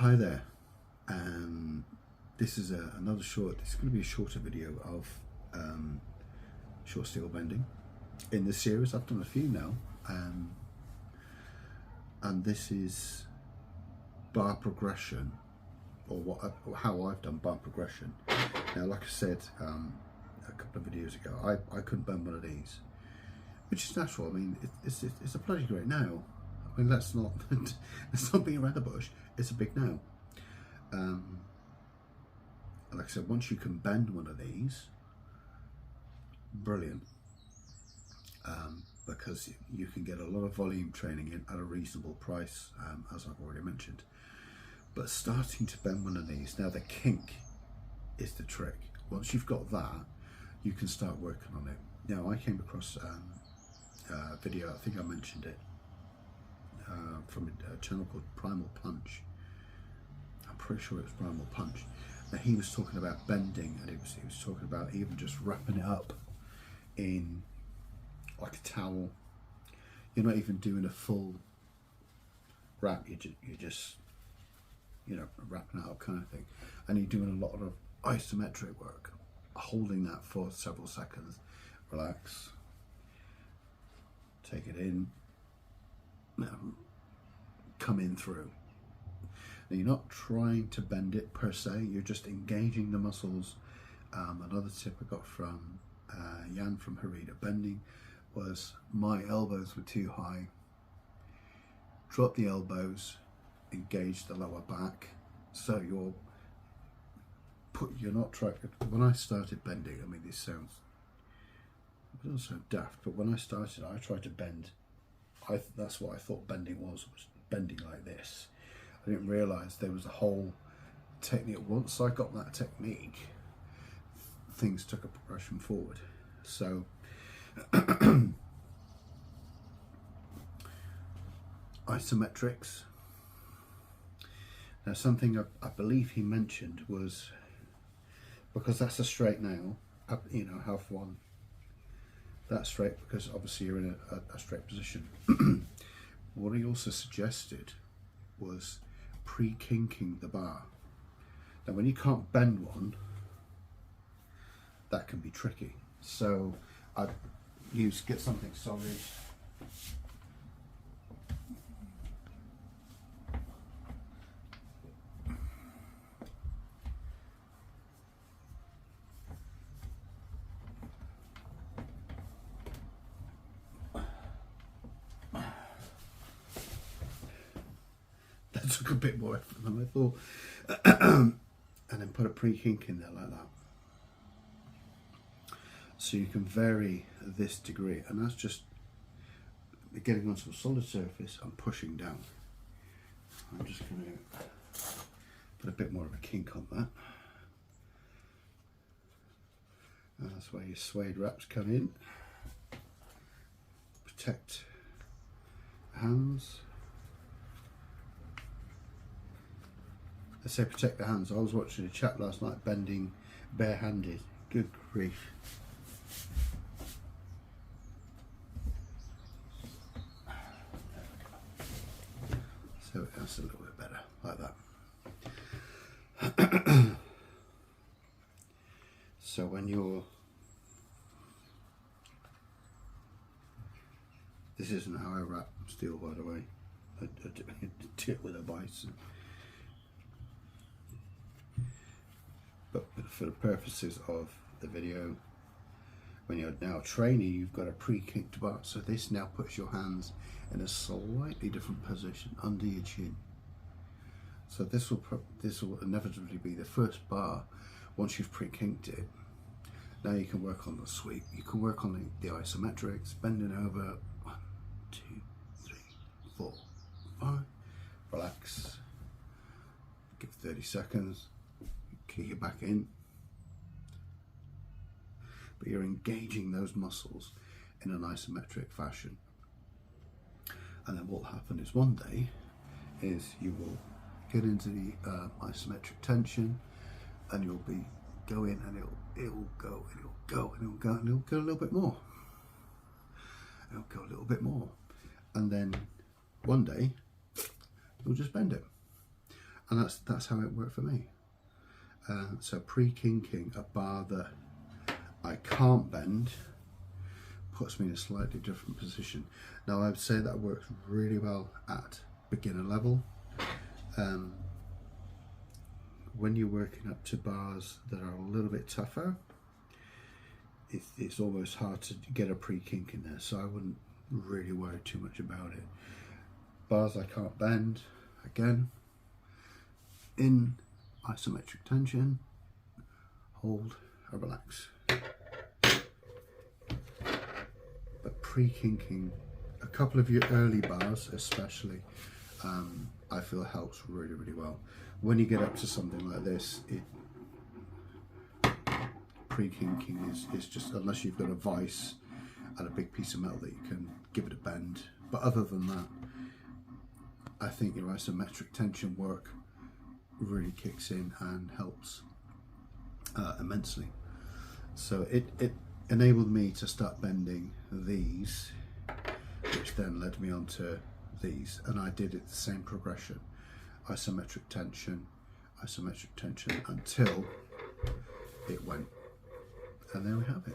Hi there. This is another short. It's going to be a shorter video of short steel bending in this series. I've done a few now, and this is bar progression, or how I've done bar progression. Now, like I said a couple of videos ago, I couldn't bend one of these, which is natural. I mean, it's a bloody great nail. I mean, let's not beat around the bush. It's a big nail. Like I said, once you can bend one of these, brilliant, because you can get a lot of volume training in at a reasonable price, as I've already mentioned. But starting to bend one of these, now the kink is the trick. Once you've got that, you can start working on it. Now, I came across a video, I think I mentioned it, from a channel called Primal Punch. I'm pretty sure it was Primal Punch. Now, he was talking about bending, and he was talking about even just wrapping it up in like a towel. You're not even doing a full wrap. You're just you know, wrapping it up kind of thing, and you're doing a lot of isometric work, holding that for several seconds. Relax, take it in, come in through. Now, you're not trying to bend it per se, you're just engaging the muscles. Another tip I got from Jan from Harida Bending was my elbows were too high. Drop the elbows, engage the lower back, so you're not trying. When I started bending, I mean, it doesn't sound daft, but when I started, I tried to bend. That's what I thought bending was bending like this. I didn't realise there was a whole technique. Once I got that technique, things took a progression forward. So isometrics. Now, something I believe he mentioned was, because that's a straight nail, you know, have one that's straight, because obviously you're in a straight position. What he also suggested was pre-kinking the bar. Now, when you can't bend one, that can be tricky. So I'd get something solid. That took a bit more effort than I thought. And then put a pre-kink in there like that. So you can vary this degree, and that's just getting onto a solid surface and pushing down. I'm just going to put a bit more of a kink on that. And that's where your suede wraps come in. Protect the hands. I say protect the hands. I was watching a chap last night bending barehanded. Good grief. So that's a little bit better, like that. So when you're, this isn't how I wrap steel, by the way. I do it with a bison. But for the purposes of the video, when you're now training, you've got a pre-kicked bar. So this now puts your hands in a slightly different position under your chin. So this will inevitably be the first bar once you've pre-kinked it. Now you can work on the sweep. You can work on the isometrics, bending over. 1, 2, 3, 4, 5. Relax. Give 30 seconds. Kick it back in, but you're engaging those muscles in an isometric fashion. And then what will happen is one day is you will get into the isometric tension, and you'll be going, and it'll go, and it'll go, and it'll go, and it'll go a little bit more. It'll go a little bit more, and then one day you'll just bend it. And that's how it worked for me. So pre-kinking a bar that I can't bend puts me in a slightly different position. Now I would say that works really well at beginner level. When you're working up to bars that are a little bit tougher, it's almost hard to get a pre-kink in there, so I wouldn't really worry too much about it. Bars I can't bend, again, in isometric tension, hold and relax. But pre-kinking a couple of your early bars especially, I feel helps really, really well. When you get up to something like this, pre-kinking is just, unless you've got a vise and a big piece of metal that you can give it a bend. But other than that, I think your isometric tension work really kicks in and helps immensely. So it enabled me to start bending these, which then led me on to these, and I did it the same progression, isometric tension, until it went. And there we have it.